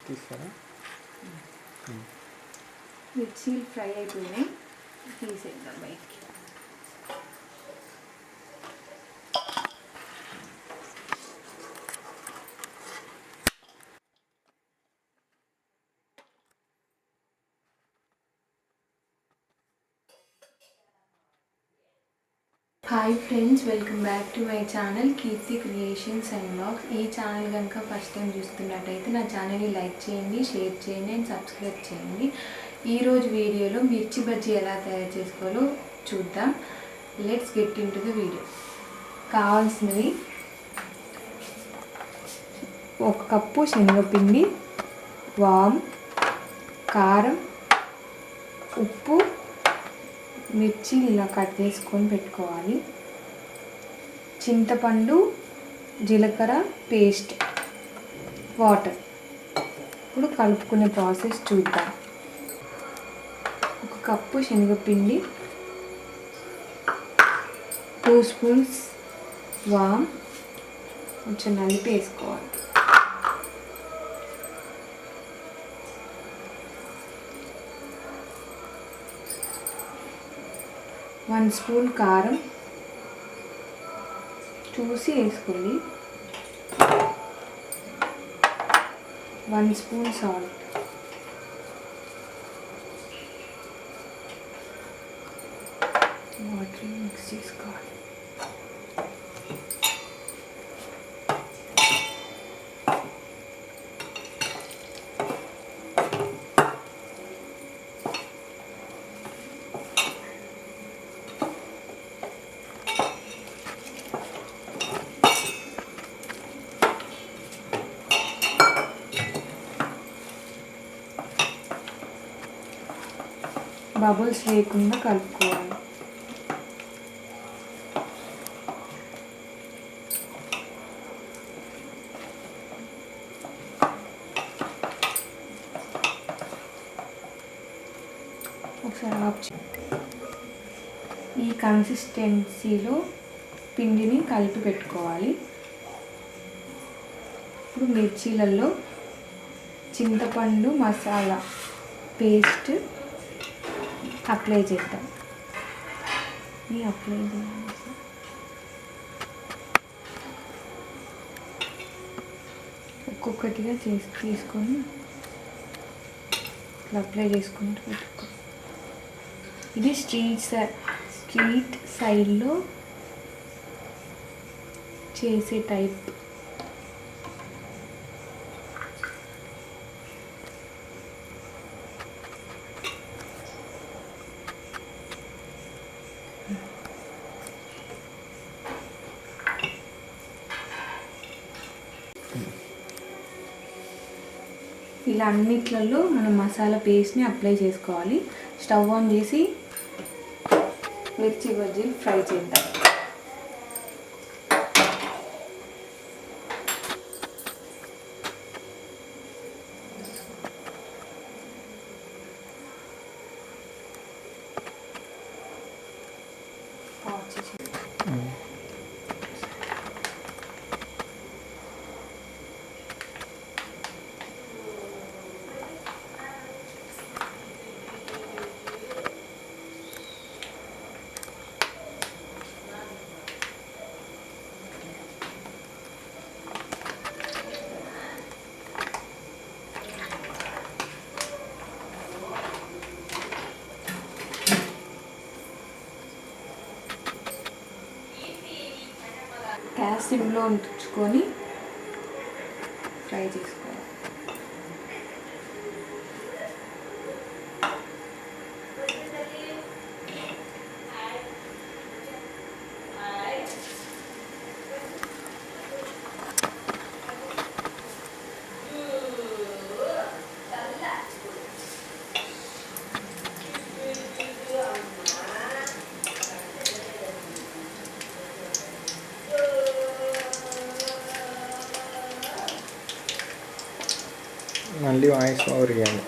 తీస్తారా? మిర్చీలు ఫ్రై అయిపోయినాయి, తీసేద్దాం బయటికి. Hi friends, welcome back to my channel Keerthi creations and vlogs. ఈ ఛానల్ కనుక ఫస్ట్ టైం చూస్తున్నట్టయితే నా ఛానల్ని లైక్ చేయండి, షేర్ చేయండి అండ్ సబ్స్క్రైబ్ చేయండి. ఈరోజు వీడియోలో మిర్చి బజ్జీ ఎలా తయారు చేసుకోవాలో చూద్దాం. Let's get in to the video. కావాల్సినవి 1 కప్పు శనగపిండి, వామ్, కారం, ఉప్పు, మిర్చి ఇలా కట్ చేసుకొని పెట్టుకోవాలి. చింతపండు, జీలకర్ర పేస్ట్, వాటర్. ఇప్పుడు కలుపుకునే ప్రాసెస్ చూద్దాం. 1 కప్పు శనగపిండి, 2 స్పూన్స్ వామ్ కొంచెం నలిపి వేసుకోవాలి. వన్ స్పూన్ కారం చూసి వేసుకోండి. 1 స్పూన్ సాల్ట్, వాటర్ మిక్స్ చేసుకోవాలి. బబుల్స్ లేకుండా కలుపుకోవాలి. ఒకసారి ఈ కన్సిస్టెన్సీలో పిండిని కలిపి పెట్టుకోవాలి. ఇప్పుడు మిర్చీలలో చింతపండు మసాలా పేస్ట్ అప్లై చేద్దాం. అప్లై చేయాలి. ఒక్కొక్కటిగా తీసుకొని ఇట్లా అప్లై చేసుకుంటూ పెట్టుకో. ఇది స్ట్రీట్ సైడ్లో చేసే టైప్. ఇలా అన్నిట్లలో మనం మసాలా పేస్ట్ని అప్లై చేసుకోవాలి. స్టవ్ ఆన్ చేసి మిర్చి బజ్జీలు ఫ్రై చేద్దాం. గ్యాస్ సిమ్లో ఉంచుకొని ఫ్రై చేసుకోవాలి. మళ్ళీ వాయిస్ ఓవర్ ఇవ్వాలి.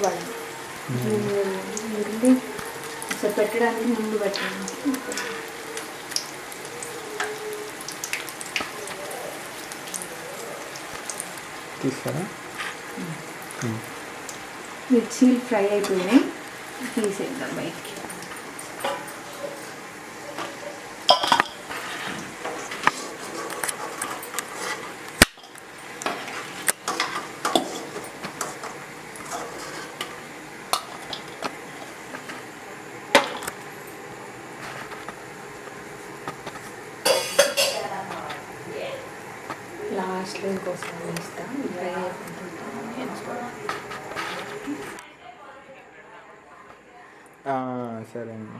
పడదు. అసలు పెట్టడానికి ముందు పెట్టడానికి తీస్తారా? మిర్చీలు ఫ్రై అయిపోయినాయి, తీసేద్దాం బయటికి. లాస్ట్లో ఇంకోసారి వేస్తాం, ఫ్రై సరే అండి.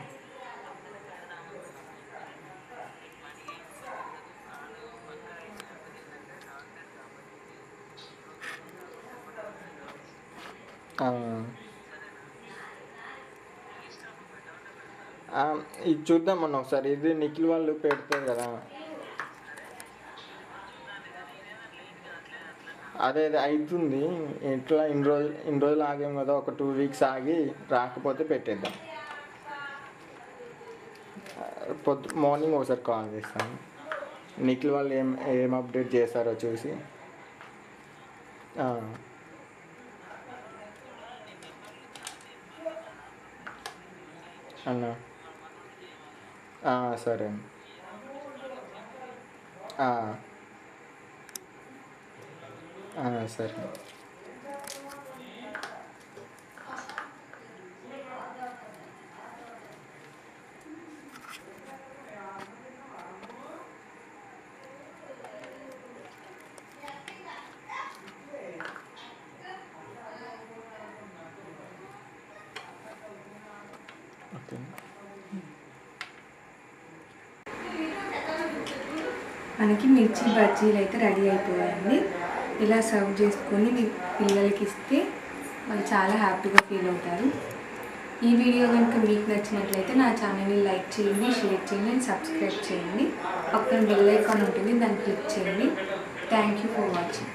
ఇది చూద్దామన్న ఒకసారి. ఇది నిఖిల్ వాళ్ళు పెడతారు కదా, అదే అవుతుంది. ఇట్లా ఇన్ని రోజులు ఆగాం కదా, ఒక 2 వీక్స్ ఆగి రాకపోతే పెట్టేద్దాం. మార్నింగ్ ఒకసారి కాల్ చేస్తాను. నిఖిల్ వాళ్ళు ఏం అప్డేట్ చేస్తారో చూసి. అన్నా సరే అండి. సరే. ఓకే. మనకి మిర్చి బజ్జీలు అయితే రెడీ అయిపోయాయండి. ఇలా సర్వ్ చేసుకొని మీ పిల్లలకి ఇస్తే వాళ్ళు చాలా హ్యాపీగా ఫీల్ అవుతారు. ఈ వీడియో కనుక మీకు నచ్చినట్లయితే నా ఛానల్ని లైక్ చేయండి, షేర్ చేయండి అండ్ సబ్స్క్రైబ్ చేయండి. పక్కన బెల్ ఐకాన్ ఉంటుంది, దాన్ని క్లిక్ చేయండి. Thank you for watching.